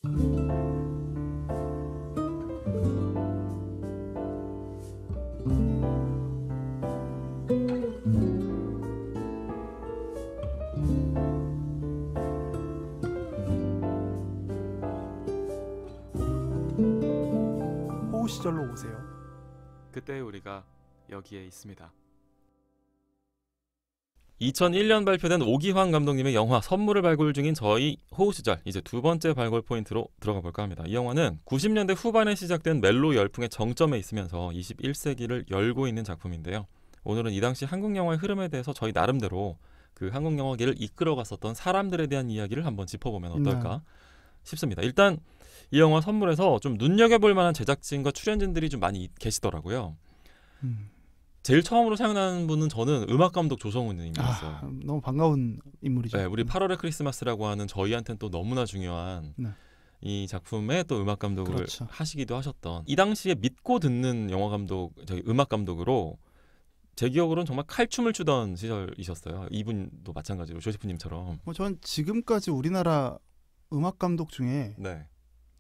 호우 시절로 오세요. 그때 우리가 여기에 있습니다. 2001년 발표된 오기환 감독님의 영화 선물을 발굴 중인 저희 호우 시절, 이제 두 번째 발굴 포인트로 들어가 볼까 합니다. 이 영화는 90년대 후반에 시작된 멜로 열풍의 정점에 있으면서 21세기를 열고 있는 작품인데요. 오늘은 이 당시 한국 영화의 흐름에 대해서 저희 나름대로 그 한국 영화계를 이끌어갔었던 사람들에 대한 이야기를 한번 짚어보면 어떨까 싶습니다. 일단 이 영화 선물에서 좀 눈여겨볼 만한 제작진과 출연진들이 좀 많이 계시더라고요. 제일 처음으로 생각나는 분은 저는 음악감독 조성우님이었어요. 너무 반가운 인물이죠. 네, 우리 8월의 크리스마스라고 하는 저희한테는 또 너무나 중요한 이 작품의 또 음악감독을 그렇죠. 하시기도 하셨던, 이 당시에 믿고 듣는 영화감독, 저기 음악감독으로 제 기억으로는 정말 칼춤을 추던 시절이셨어요. 이분도 마찬가지로 조세프님처럼. 전 지금까지 우리나라 음악 감독 중에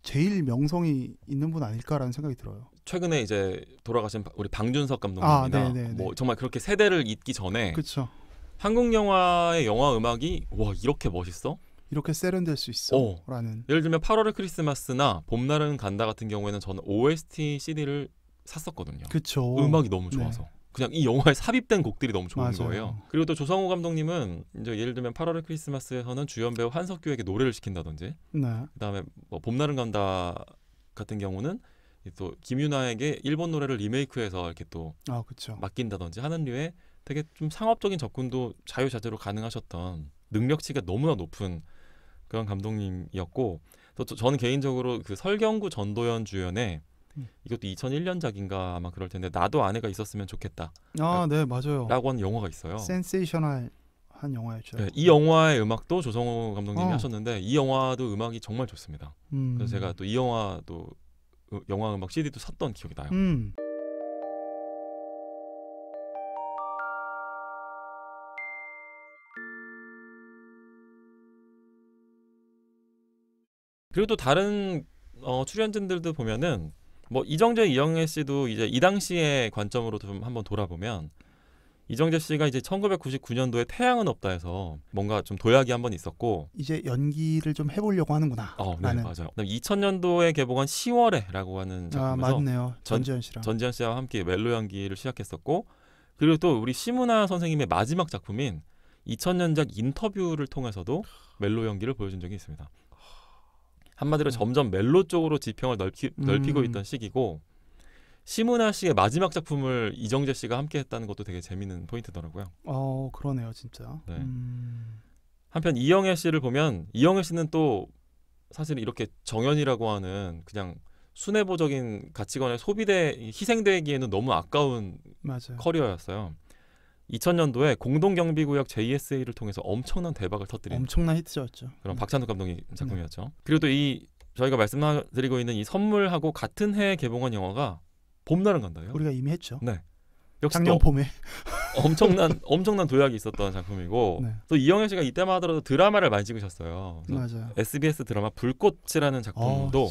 제일 명성이 있는 분 아닐까라는 생각이 들어요. 최근에 이제 돌아가신 우리 방준석 감독님이나 뭐 정말 그렇게 세대를 잇기 전에 그쵸. 한국 영화의 영화 음악이 와 이렇게 멋있어? 이렇게 세련될 수 있어? 라는. 예를 들면 8월의 크리스마스나 봄날은 간다 같은 경우에는 저는 OST CD를 샀었거든요. 그쵸. 음악이 너무 좋아서. 그냥 이 영화에 삽입된 곡들이 너무 좋은 맞아요. 거예요. 그리고 또 조성우 감독님은 이제 예를 들면 8월의 크리스마스에서는 주연 배우 한석규에게 노래를 시킨다든지, 그다음에 뭐 봄날은 간다 같은 경우는 또 김윤아에게 일본 노래를 리메이크해서 이렇게 또 맡긴다든지 하는 류의 되게 좀 상업적인 접근도 자유자재로 가능하셨던 능력치가 너무나 높은 그런 감독님이었고, 또 저는 개인적으로 그 설경구 전도연 주연의 이것도 2001년작인가 아마 그럴 텐데 나도 아내가 있었으면 좋겠다. 네, 맞아요. 라고 하는 영화가 있어요. 센세이셔널한 영화였죠. 네, 이 영화의 음악도 조성우 감독님이 하셨는데 이 영화도 음악이 정말 좋습니다. 그래서 제가 또 이 영화도 영화 음악 CD도 샀던 기억이 나요. 그리고 또 다른 출연진들도 보면은 뭐 이정재, 이영애 씨도 이제 이 당시의 관점으로 좀 한번 돌아보면 이정재 씨가 이제 1999년도에 태양은 없다에서 뭔가 좀 도약이 한번 있었고 이제 연기를 좀 해보려고 하는구나. 네, 맞아요. 2000년도에 개봉한 10월에라고 하는 작품에서 맞네요. 전지현 씨와 함께 멜로 연기를 시작했었고, 그리고 또 우리 심은하 선생님의 마지막 작품인 2000년작 인터뷰를 통해서도 멜로 연기를 보여준 적이 있습니다. 한마디로 점점 멜로 쪽으로 지평을 넓히고 있던 시기고, 심은하 씨의 마지막 작품을 이정재 씨가 함께 했다는 것도 되게 재밌는 포인트더라고요. 그러네요, 진짜. 네. 한편 이영애 씨를 보면 이영애 씨는 또 사실 이렇게 정연이라고 하는 그냥 순애보적인 가치관에 희생되기에는 너무 아까운 커리어였어요. 2000년도에 공동경비구역 JSA를 통해서 엄청난 대박을 터뜨린 엄청난 히트였죠. 그런 박찬욱 감독의 작품이었죠. 그리고 또 이 저희가 말씀드리고 있는 이 선물하고 같은 해에 개봉한 영화가 봄날은 간다예요. 우리가 이미 했죠. 네. 역시 작년 봄에 엄청난 도약이 있었던 작품이고, 또 이영애 씨가 이때만 하더라도 드라마를 많이 찍으셨어요. 맞아요. SBS 드라마 불꽃이라는 작품도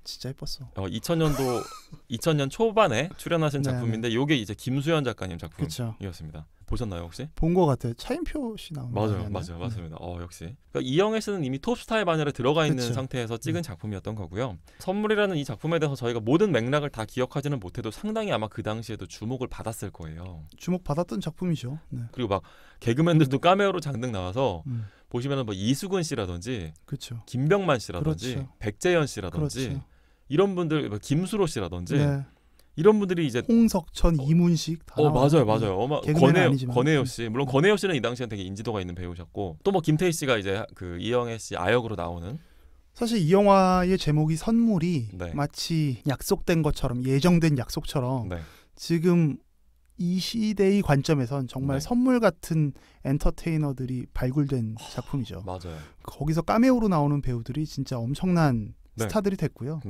진짜 예뻤어. 2000년 초반에 출연하신 작품인데 이게 이제 김수현 작가님 작품이었습니다. 보셨나요 혹시? 본 것 같아요. 차인표 씨 나오는 맞아요, 맞습니다. 역시. 그러니까 이영애 씨는 이미 톱스타의 반열에 들어가 있는 상태에서 찍은 작품이었던 거고요. 선물이라는 이 작품에 대해서 저희가 모든 맥락을 다 기억하지는 못해도 상당히 아마 그 당시에도 주목을 받았을 거예요. 주목받았던 작품이죠. 그리고 막 개그맨들도 카메오로 장등 나와서 보시면은 뭐 이수근 씨라든지, 김병만 씨라든지, 백재현 씨라든지 이런 분들, 김수로 씨라든지. 이런 분들이 이제 홍석천, 이문식 다 맞아요. 권혜여 씨, 물론 권혜여 씨는 이 당시엔 되게 인지도가 있는 배우셨고, 또 뭐 김태희 씨가 이제 그 이영애 씨 아역으로 나오는. 사실 이 영화의 제목이 선물이 마치 약속된 것처럼, 예정된 약속처럼 지금 이 시대의 관점에선 정말 선물 같은 엔터테이너들이 발굴된 작품이죠. 맞아요. 거기서 카메오로 나오는 배우들이 진짜 엄청난 스타들이 됐고요.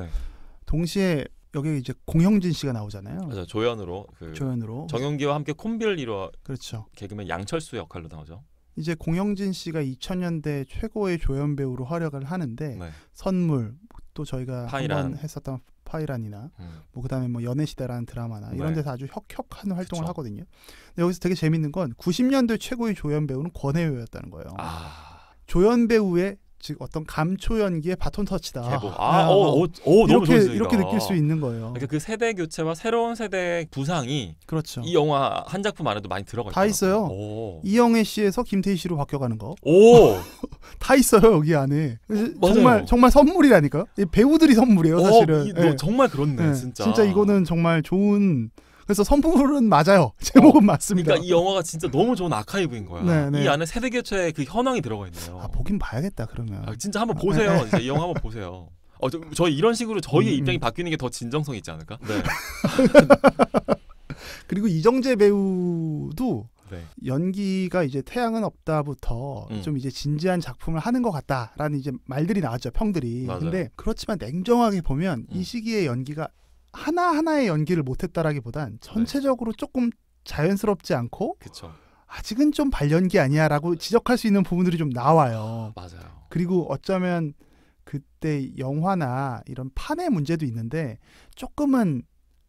동시에 여기 이제 공형진 씨가 나오잖아요. 맞아요. 조연으로. 정용기와 함께 콤비를 이루어 개그맨 양철수 역할로 나오죠. 이제 공형진 씨가 2000년대 최고의 조연 배우로 활약을 하는데 선물, 또 저희가 파이란. 한번 했었던 파이란이나 뭐 그다음에 뭐 연애시대라는 드라마나 이런 데서 아주 혁혁한 활동을 그쵸. 하거든요. 근데 여기서 되게 재밌는 건 90년대 최고의 조연 배우는 권혜요였다는 거예요. 조연 배우의 즉 어떤 감초 연기의 바톤 터치다. 제보. 너무 좋습니다. 이렇게 느낄 수 있는 거예요. 그러니까 그 세대 교체와 새로운 세대 부상이 그렇죠. 이 영화 한 작품 안에도 많이 들어가 있어요. 다 있어요. 이영애 씨에서 김태희 씨로 바뀌어가는 거. 다 있어요 여기 안에. 정말 선물이라니까. 배우들이 선물이에요 사실은. 정말 그렇네 진짜. 진짜 이거는 정말 좋은. 그래서 선물은 맞아요. 제목은 맞습니다. 그러니까 이 영화가 진짜 너무 좋은 아카이브인 거야. 네. 이 안에 세대 교체의 그 현황이 들어가 있네요. 보긴 봐야겠다 그러면. 진짜 한번 보세요. 진짜 이 영화 한번 보세요. 저희 이런 식으로 저희의 입장이 바뀌는 게 더 진정성이 있지 않을까? 네. 그리고 이정재 배우도 연기가 이제 태양은 없다부터 좀 이제 진지한 작품을 하는 것 같다라는 이제 말들이 나왔죠. 평들이. 맞아요. 근데 그렇지만 냉정하게 보면 이 시기의 연기가 하나하나의 연기를 못했다라기보단 전체적으로 조금 자연스럽지 않고 그쵸. 아직은 좀 발연기 아니야라고 지적할 수 있는 부분들이 좀 나와요. 맞아요. 그리고 어쩌면 그때 영화나 이런 판의 문제도 있는데 조금은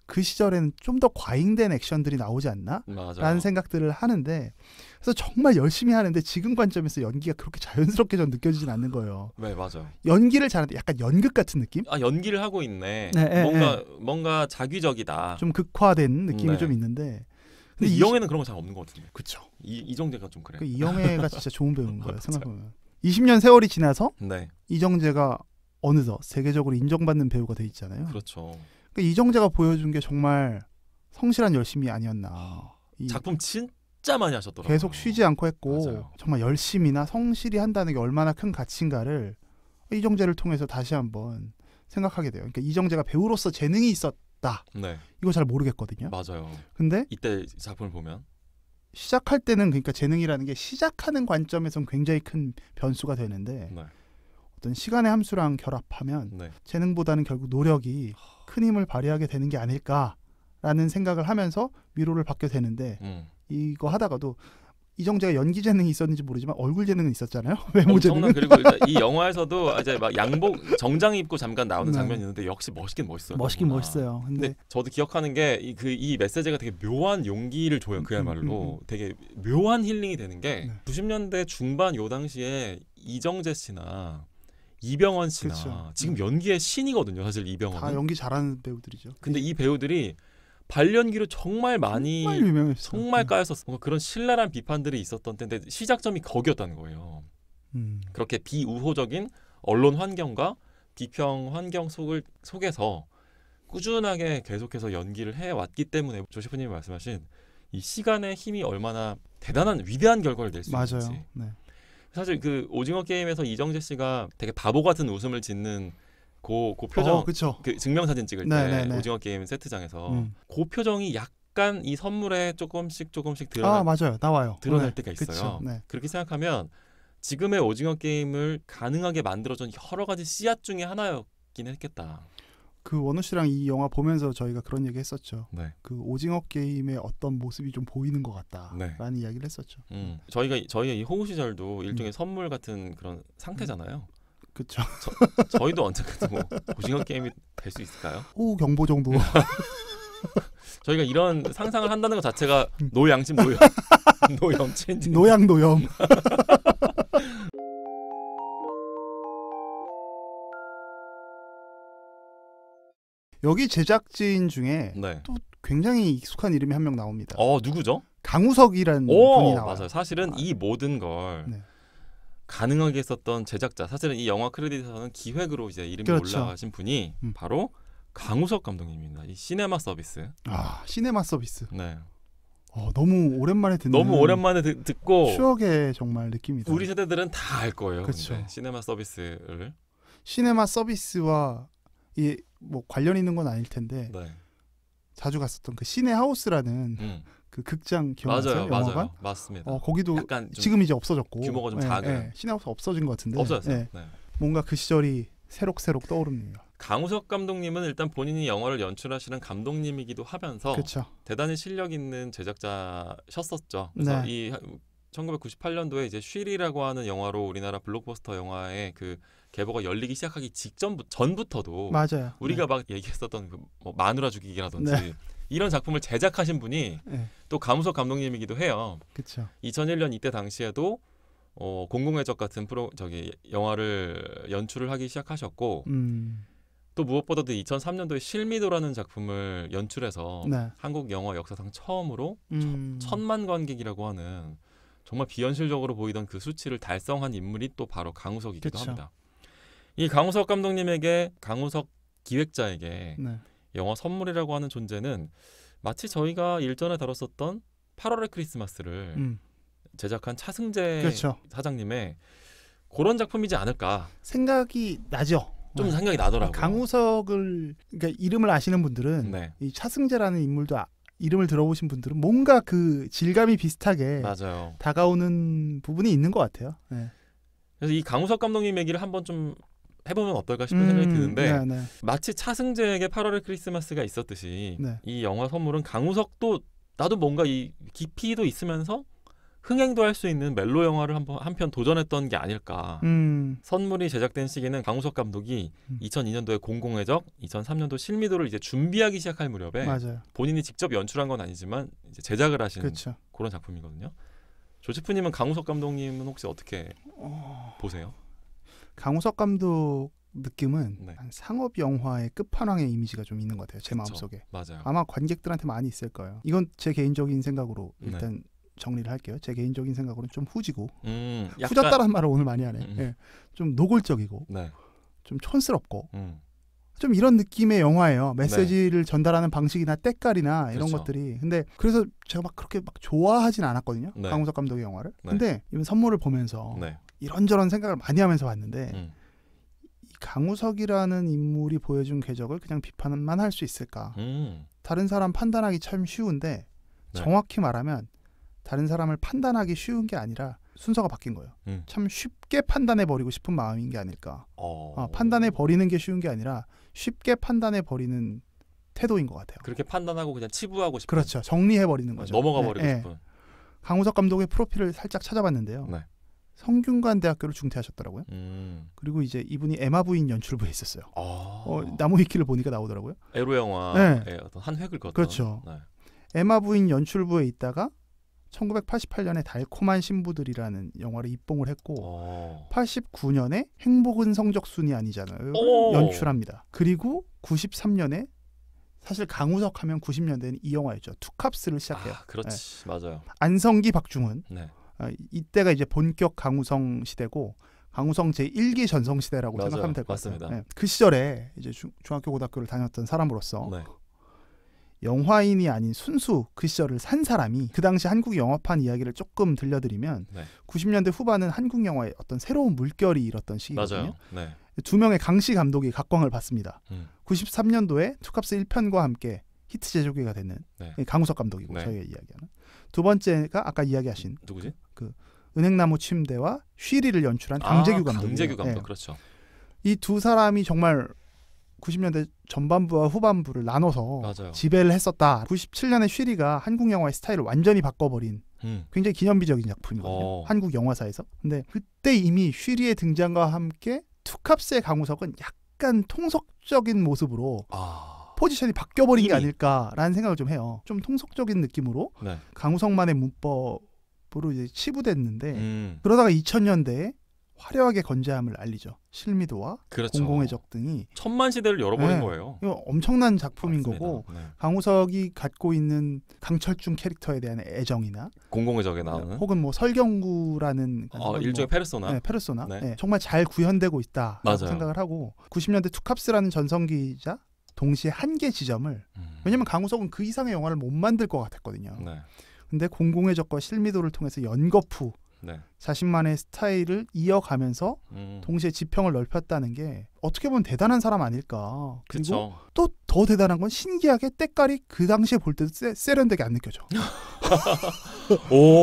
그 시절에는 좀 더 과잉된 액션들이 나오지 않나? 라는 생각들을 하는데 그래서 정말 열심히 하는데 지금 관점에서 연기가 그렇게 자연스럽게 전 느껴지진 않는 거예요. 네, 맞아요. 연기를 잘하는데 약간 연극 같은 느낌? 연기를 하고 있네. 뭔가 자기적이다. 좀 극화된 느낌이 좀 있는데 근데 이영애는 그런 거 잘 없는 것 같은데. 그쵸. 이정재가 좀 그래. 이영애가 진짜 좋은 배우인 거예요. 생각해보면. 20년 세월이 지나서 이정재가 어느덧 세계적으로 인정받는 배우가 돼 있잖아요. 그렇죠. 그러니까 이정재가 보여준 게 정말 성실한 열심이 아니었나. 작품 진짜 많이 하셨더라고요. 계속 쉬지 않고 했고 맞아요. 정말 열심히나 성실히 한다는 게 얼마나 큰 가치인가를 이정재를 통해서 다시 한번 생각하게 돼요. 그러니까 이정재가 배우로서 재능이 있었다. 이거 잘 모르겠거든요. 맞아요. 근데 이때 작품을 보면 시작할 때는 그러니까 재능이라는 게 시작하는 관점에선 굉장히 큰 변수가 되는데 어떤 시간의 함수랑 결합하면 재능보다는 결국 노력이 큰 힘을 발휘하게 되는 게 아닐까라는 생각을 하면서 위로를 받게 되는데 이거 하다가도 이정재가 연기 재능이 있었는지 모르지만 얼굴 재능은 있었잖아요. 외모 재능은. 그리고 이 영화에서도 이제 막 양복 정장 입고 잠깐 나오는 장면이 있는데 역시 멋있긴 멋있어요. 멋있긴 멋있어요. 근데 저도 기억하는 게 이 메시지가 되게 묘한 용기를 줘요. 그야말로 되게 묘한 힐링이 되는 게 90년대 중반 요 당시에 이정재 씨나 이병헌 씨나 그쵸. 지금 연기의 신이거든요. 사실 이병헌은. 다 연기 잘하는 배우들이죠. 근데 이 배우들이 발연기로 정말 많이 정말 까였었어. 뭔가 그런 신랄한 비판들이 있었던 때인데 시작점이 거기였다는 거예요. 그렇게 비우호적인 언론 환경과 비평 환경 속에서 꾸준하게 계속해서 연기를 해왔기 때문에 조시프님이 말씀하신 이 시간의 힘이 얼마나 대단한 위대한 결과를 낼 수 있는지. 사실 그 오징어 게임에서 이정재 씨가 되게 바보 같은 웃음을 짓는 그 표정, 그 증명사진 찍을 때 오징어 게임 세트장에서 그 표정이 약간 이 선물에 조금씩 드러날 때가 있어요. 그렇게 생각하면 지금의 오징어 게임을 가능하게 만들어준 여러 가지 씨앗 중에 하나였긴 했겠다. 그 원우 씨랑 이 영화 보면서 저희가 그런 얘기 했었죠. 그 오징어 게임의 어떤 모습이 좀 보이는 것 같다라는 이야기를 했었죠. 저희의 이 호우 시절도 일종의 선물 같은 그런 상태잖아요. 그렇죠. 저희도 언젠가 뭐 오징어 게임이 될 수 있을까요? 호우 경보 정도. 저희가 이런 상상을 한다는 것 자체가 노양심 노염친 노양. 여기 제작진 중에 또 굉장히 익숙한 이름이 한 명 나옵니다. 누구죠? 강우석이라는 분이 나와요. 맞아요. 사실은 이 모든 걸 가능하게 했었던 제작자, 사실은 이 영화 크레딧에서는 기획으로 이제 이름이 올라가신 분이 바로 강우석 감독님입니다. 이 시네마 서비스. 시네마 서비스. 너무 오랜만에 듣고 추억의 정말 느낌이다. 우리 세대들은 다 알 거예요. 근데 시네마 서비스를. 시네마 서비스와 뭐 관련 있는 건 아닐 텐데 자주 갔었던 그 시네하우스라는 그 극장 기억나세요? 맞아요. 맞습니다. 거기도 지금 이제 없어졌고 규모가 좀 작은 시네하우스 없어진 것 같은데 없어졌어요. 뭔가 그 시절이 새록새록 떠오르네요. 강우석 감독님은 일단 본인이 영화를 연출하시는 감독님이기도 하면서 대단히 실력 있는 제작자셨었죠. 그래서 이 1998년도에 이제 쉬리라고 하는 영화로 우리나라 블록버스터 영화의 그 계보가 열리기 시작하기 전부터도 맞아요. 우리가 막 얘기했었던 뭐 마누라 죽이기라든지 네. 이런 작품을 제작하신 분이 네. 또 강우석 감독님이기도 해요. 그렇죠. 2001년 이때 당시에도 공공의 적 같은 영화를 연출을 하기 시작하셨고 또 무엇보다도 2003년도에 실미도라는 작품을 연출해서 네. 한국 영화 역사상 처음으로 1000만 관객이라고 하는 정말 비현실적으로 보이던 그 수치를 달성한 인물이 또 바로 강우석이기도 그쵸. 합니다. 이 강우석 감독님에게, 강우석 기획자에게 네. 영화 선물이라고 하는 존재는 마치 저희가 일전에 다뤘었던 8월의 크리스마스를 제작한 차승재 그렇죠. 사장님의 그런 작품이지 않을까 생각이 나죠. 좀 생각이 나더라고요. 강우석을 그러니까 이름을 아시는 분들은 네. 이 차승재라는 인물도 이름을 들어보신 분들은 뭔가 그 질감이 비슷하게 맞아요. 다가오는 부분이 있는 것 같아요. 네. 그래서 이 강우석 감독님 얘기를 한번 좀 해보면 어떨까 싶은 생각이 드는데 네. 마치 차승재에게 8월의 크리스마스가 있었듯이 네. 이 영화 선물은 강우석도 나도 뭔가 이 깊이도 있으면서 흥행도 할 수 있는 멜로 영화를 한편 도전했던 게 아닐까. 선물이 제작된 시기는 강우석 감독이 2002년도에 공공의 적, 2003년도 실미도를 이제 준비하기 시작할 무렵에 맞아요. 본인이 직접 연출한 건 아니지만 이제 제작을 하신 그렇죠. 그런 작품이거든요. 조지프님은 강우석 감독님은 혹시 어떻게 보세요? 강우석 감독 느낌은 네. 상업 영화의 끝판왕의 이미지가 좀 있는 것 같아요. 제 그쵸. 마음속에. 맞아요. 아마 관객들한테 많이 있을 거예요. 이건 제 개인적인 생각으로 일단 정리를 할게요. 제 개인적인 생각으로는 좀 후지고 약간... 후졌다라는 말을 오늘 많이 하네. 예. 좀 노골적이고 네. 좀 촌스럽고 좀 이런 느낌의 영화예요. 메시지를 전달하는 방식이나 때깔이나 이런 그렇죠. 것들이. 근데 그래서 제가 막 그렇게 막 좋아하진 않았거든요. 네. 강우석 감독의 영화를. 네. 근데 이번 선물을 보면서 이런저런 생각을 많이 하면서 봤는데 이 강우석이라는 인물이 보여준 궤적을 그냥 비판만 할 수 있을까? 다른 사람 판단하기 참 쉬운데 정확히 말하면 다른 사람을 판단하기 쉬운 게 아니라 순서가 바뀐 거예요. 참 쉽게 판단해버리고 싶은 마음인 게 아닐까. 판단해버리는 게 쉬운 게 아니라 쉽게 판단해버리는 태도인 것 같아요. 그렇게 판단하고 그냥 치부하고 싶은. 그렇죠. 정리해버리는 거죠. 넘어가버리고 싶은. 강우석 감독의 프로필을 살짝 찾아봤는데요. 네. 성균관대학교를 중퇴하셨더라고요. 그리고 이제 이분이 에마 부인 연출부에 있었어요. 나무 위키를 보니까 나오더라고요. 에로 영화의 어떤 한 획을 걷던. 그렇죠. 에마 부인 연출부에 있다가 1988년에 달콤한 신부들이라는 영화를 입봉을 했고 89년에 행복은 성적순이 아니잖아요. 연출합니다. 그리고 93년에 사실 강우석 하면 90년대는 이 영화였죠. 투캅스를 시작해요. 그렇지. 맞아요. 안성기, 박중훈. 네. 이때가 이제 본격 강우성 시대고 강우성 제1기 전성 시대라고 맞아요. 생각하면 될 것 맞습니다. 같아요. 그 시절에 이제 중학교 고등학교를 다녔던 사람으로서 영화인이 아닌 순수 그 시절을 산 사람이 그 당시 한국 영화판 이야기를 조금 들려드리면 90년대 후반은 한국 영화의 어떤 새로운 물결이 일었던 시기거든요. 맞아요. 두 명의 강씨 감독이 각광을 받습니다. 93년도에 투캅스 1편과 함께 히트 제조기가 되는 강우석 감독이고 저희가 이야기하는 두 번째가 아까 이야기하신 누구지? 그 은행나무 침대와 쉬리를 연출한 강재규 감독이에요. 강재규 감독 그렇죠. 이 두 사람이 정말 90년대 전반부와 후반부를 나눠서 지배를 했었다. 97년에 쉬리가 한국 영화의 스타일을 완전히 바꿔버린 굉장히 기념비적인 작품이거든요. 한국 영화사에서. 근데 그때 이미 쉬리의 등장과 함께 투캅스의 강우석은 약간 통속적인 모습으로 포지션이 바뀌어버린 게 아닐까라는 생각을 좀 해요. 좀 통속적인 느낌으로 강우석만의 문법으로 이제 치부됐는데 그러다가 2000년대에 화려하게 건재함을 알리죠. 실미도와 공공의 적 등이 천만 시대를 열어버린 거예요. 이거 엄청난 작품인 맞습니다. 거고 강우석이 갖고 있는 강철중 캐릭터에 대한 애정이나 공공의 적에 나오는 혹은 뭐 설경구라는 일종의 페르소나, 페르소나 정말 잘 구현되고 있다라고 생각을 하고 90년대 투캅스라는 전성기이자 동시에 한계 지점을 왜냐면 강우석은 그 이상의 영화를 못 만들 것 같았거든요. 근데 공공의 적과 실미도를 통해서 연거푸 자신만의 스타일을 이어가면서 동시에 지평을 넓혔다는 게 어떻게 보면 대단한 사람 아닐까. 그리고 또 더 대단한 건 신기하게 때깔이 그 당시에 볼 때도 세련되게 안 느껴져.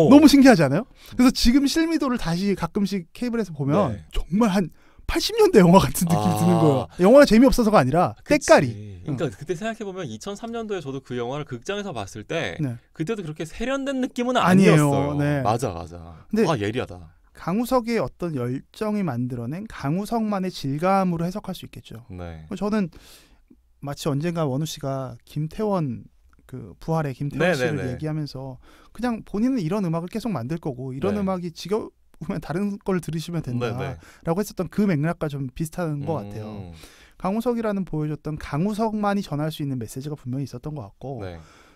너무 신기하지 않아요? 그래서 지금 실미도를 다시 가끔씩 케이블에서 보면 정말 한 80년대 영화 같은 느낌이 드는 거예요. 영화가 재미없어서가 아니라 때깔이. 그러니까 그때 생각해보면 2003년도에 저도 그 영화를 극장에서 봤을 때 그때도 그렇게 세련된 느낌은 아니었어요. 맞아. 근데 예리하다. 강우석의 어떤 열정이 만들어낸 강우석만의 질감으로 해석할 수 있겠죠. 네. 저는 마치 언젠가 원우 씨가 김태원 그 부활의 김태원 씨를 얘기하면서 그냥 본인은 이런 음악을 계속 만들 거고 이런 음악이 지겨우면 다른 걸 들으시면 된다라고 했었던 그 맥락과 좀 비슷한 것 같아요. 강우석이라는 보여줬던 강우석만이 전할 수 있는 메시지가 분명히 있었던 것 같고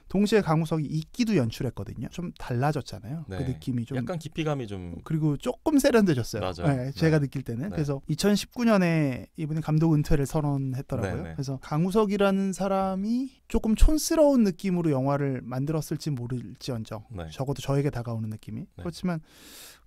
동시에 강우석이 이끼도 연출했거든요. 좀 달라졌잖아요. 그 느낌이 좀 약간 깊이감이 좀 그리고 조금 세련돼졌어요. 맞아요. 제가 느낄 때는. 그래서 2019년에 이분이 감독 은퇴를 선언했더라고요. 그래서 강우석이라는 사람이 조금 촌스러운 느낌으로 영화를 만들었을지 모를지언정 적어도 저에게 다가오는 느낌이 그렇지만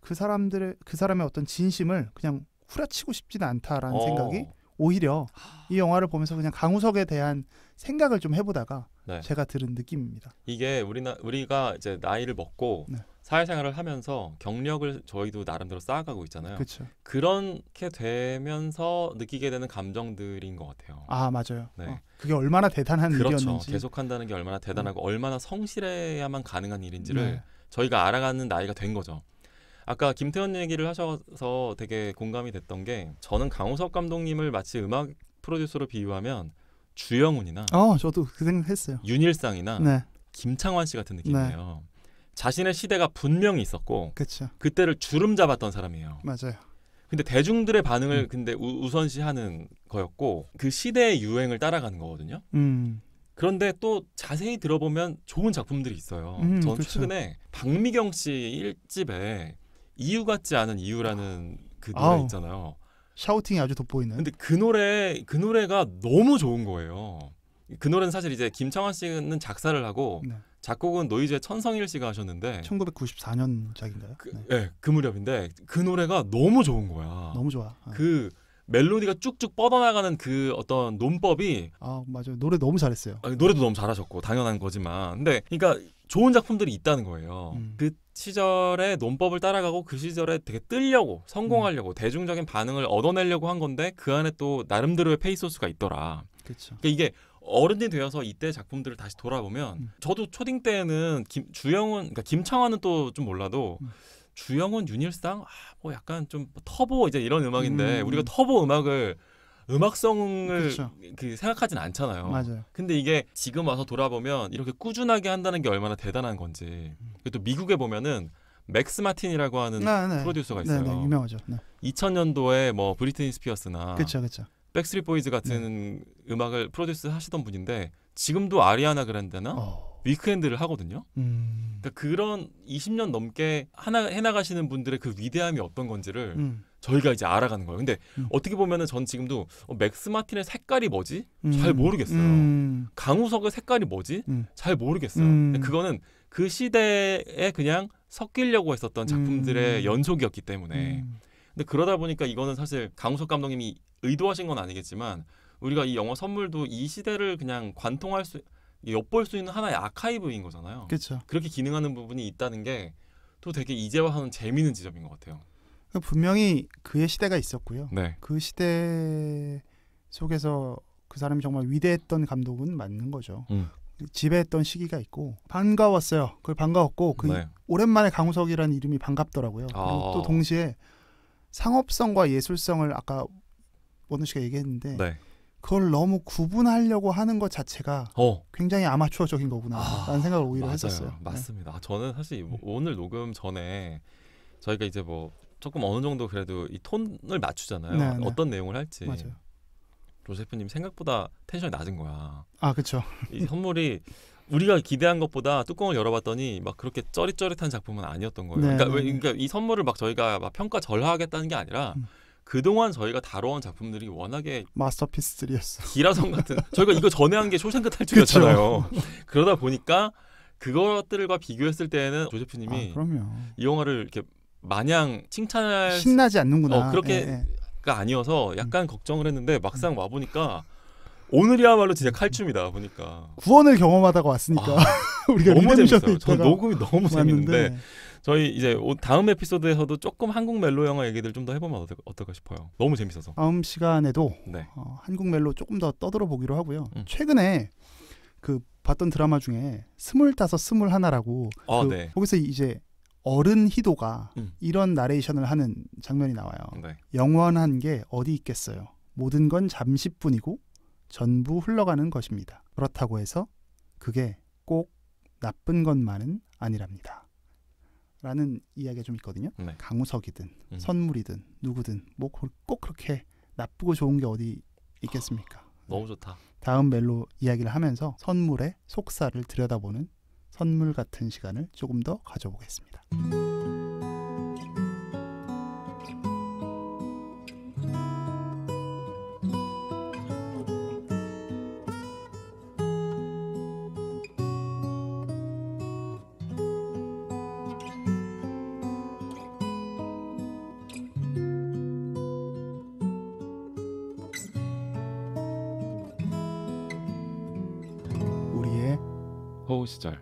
그 사람의 어떤 진심을 그냥 후려치고 싶지는 않다라는 생각이 오히려 이 영화를 보면서 그냥 강우석에 대한 생각을 좀 해보다가 제가 들은 느낌입니다. 이게 우리가 이제 나이를 먹고 사회생활을 하면서 경력을 저희도 나름대로 쌓아가고 있잖아요. 그쵸. 그렇게 되면서 느끼게 되는 감정들인 것 같아요. 아 맞아요. 그게 얼마나 대단한 일이었는지. 계속한다는 게 얼마나 대단하고 얼마나 성실해야만 가능한 일인지를 저희가 알아가는 나이가 된 거죠. 아까 김태원 얘기를 하셔서 되게 공감이 됐던 게 저는 강우석 감독님을 마치 음악 프로듀서로 비유하면 주영훈이나 저도 그 생각했어요. 윤일상이나 김창완 씨 같은 느낌이에요. 자신의 시대가 분명히 있었고 그때를 주름 잡았던 사람이에요. 맞아요. 근데 대중들의 반응을 근데 우선시하는 거였고 그 시대의 유행을 따라가는 거거든요. 그런데 또 자세히 들어보면 좋은 작품들이 있어요. 전 최근에 박미경 씨 1집에 이유 같지 않은 이유라는 그 노래 있잖아요. 샤우팅이 아주 돋보이는. 근데 그 노래가 너무 좋은 거예요. 그 노래는 사실 이제 김창완 씨는 작사를 하고 작곡은 노이즈의 천성일 씨가 하셨는데 1994년작인가요? 그 무렵인데 그 노래가 너무 좋은 거야. 너무 좋아. 그 멜로디가 쭉쭉 뻗어나가는 그 어떤 논법이 맞아요. 노래 너무 잘했어요. 노래도 너무 잘하셨고 당연한 거지만 근데 그러니까 좋은 작품들이 있다는 거예요. 그 시절의 논법을 따라가고 그 시절에 되게 뜨려고 성공하려고 대중적인 반응을 얻어내려고 한 건데 그 안에 또 나름대로의 페이소스가 있더라. 그렇죠. 그러니까 이게 어른이 되어서 이때 작품들을 다시 돌아보면 저도 초딩 때는 그러니까 김창완은 또 좀 몰라도 주영훈, 윤일상 뭐 약간 좀 터보 이제 이런 음악인데 우리가 터보 음악성을 생각하진 않잖아요. 맞아요. 근데 이게 지금 와서 돌아보면 이렇게 꾸준하게 한다는 게 얼마나 대단한 건지. 또 미국에 보면은 맥스 마틴이라고 하는 프로듀서가 있어요. 유명하죠. 2000년도에 뭐 브리트니 스피어스나 그쵸. 백스트리트 보이즈 같은 음악을 프로듀스 하시던 분인데 지금도 아리아나 그란데나 위크엔드를 하거든요. 그러니까 그런 20년 넘게 해나가시는 분들의 그 위대함이 어떤 건지를 저희가 이제 알아가는 거예요. 근데 어떻게 보면은 전 지금도 맥스 마틴의 색깔이 뭐지? 잘 모르겠어요. 강우석의 색깔이 뭐지? 잘 모르겠어요. 근데 그거는 그 시대에 그냥 섞이려고 했었던 작품들의 연속이었기 때문에. 근데 그러다 보니까 이거는 사실 강우석 감독님이 의도하신 건 아니겠지만 우리가 이 영화 선물도 이 시대를 그냥 엿볼 수 있는 하나의 아카이브인 거잖아요. 그렇죠. 그렇게 기능하는 부분이 있다는 게 또 되게 이제 와서는 재미있는 지점인 것 같아요. 분명히 그의 시대가 있었고요. 그 시대 속에서 그 사람이 정말 위대했던 감독은 맞는 거죠. 지배했던 시기가 있고 반가웠어요. 그걸 반가웠고 오랜만에 강우석이라는 이름이 반갑더라고요. 그리고 또 동시에 상업성과 예술성을 아까 원우 씨가 얘기했는데 그걸 너무 구분하려고 하는 것 자체가 굉장히 아마추어적인 거구나라는 생각을 오히려 했었어요. 맞습니다. 저는 사실 오늘 녹음 전에 저희가 이제 뭐 조금 어느 정도 그래도 이 톤을 맞추잖아요. 어떤 내용을 할지. 맞아요. 로셰프님 생각보다 텐션이 낮은 거야. 그렇죠. 이 선물이 우리가 기대한 것보다 뚜껑을 열어봤더니 막 그렇게 쩌릿쩌릿한 작품은 아니었던 거예요. 그러니까 이 선물을 막 저희가 막 평가절하하겠다는 게 아니라 그동안 저희가 다뤄온 작품들이 워낙에 마스터피스들이었어. 기라성 같은 저희가 이거 전에 한 게 쇼생크 탈출이었잖아요. 그러다 보니까 그것들과 비교했을 때는 조셰프님이 이 영화를 이렇게 마냥 칭찬할 신나지 않는구나. 그렇게가 아니어서 약간 걱정을 했는데 막상 와 보니까 오늘이야말로 진짜 칼춤이다 보니까 구원을 경험하다가 왔으니까 우리가 너무 재밌어요. 전 녹음이 너무 재밌는데 저희 이제 다음 에피소드에서도 조금 한국 멜로 영화 얘기들 좀 더 해보면 어떨까 싶어요. 너무 재밌어서. 다음 시간에도 한국 멜로 조금 더 떠들어 보기로 하고요. 최근에 그 봤던 드라마 중에 25, 21라고 거기서 이제 어른 희도가 이런 나레이션을 하는 장면이 나와요. 네. 영원한 게 어디 있겠어요. 모든 건 잠시뿐이고 전부 흘러가는 것입니다. 그렇다고 해서 그게 꼭 나쁜 것만은 아니랍니다. 라는 이야기가 좀 있거든요. 네. 강우석이든 선물이든 누구든 뭐 꼭 그렇게 나쁘고 좋은 게 어디 있겠습니까? 너무 좋다. 다음 멜로 이야기를 하면서 선물의 속살을 들여다보는 선물 같은 시간을 조금 더 가져보겠습니다. 우리의 호우 시절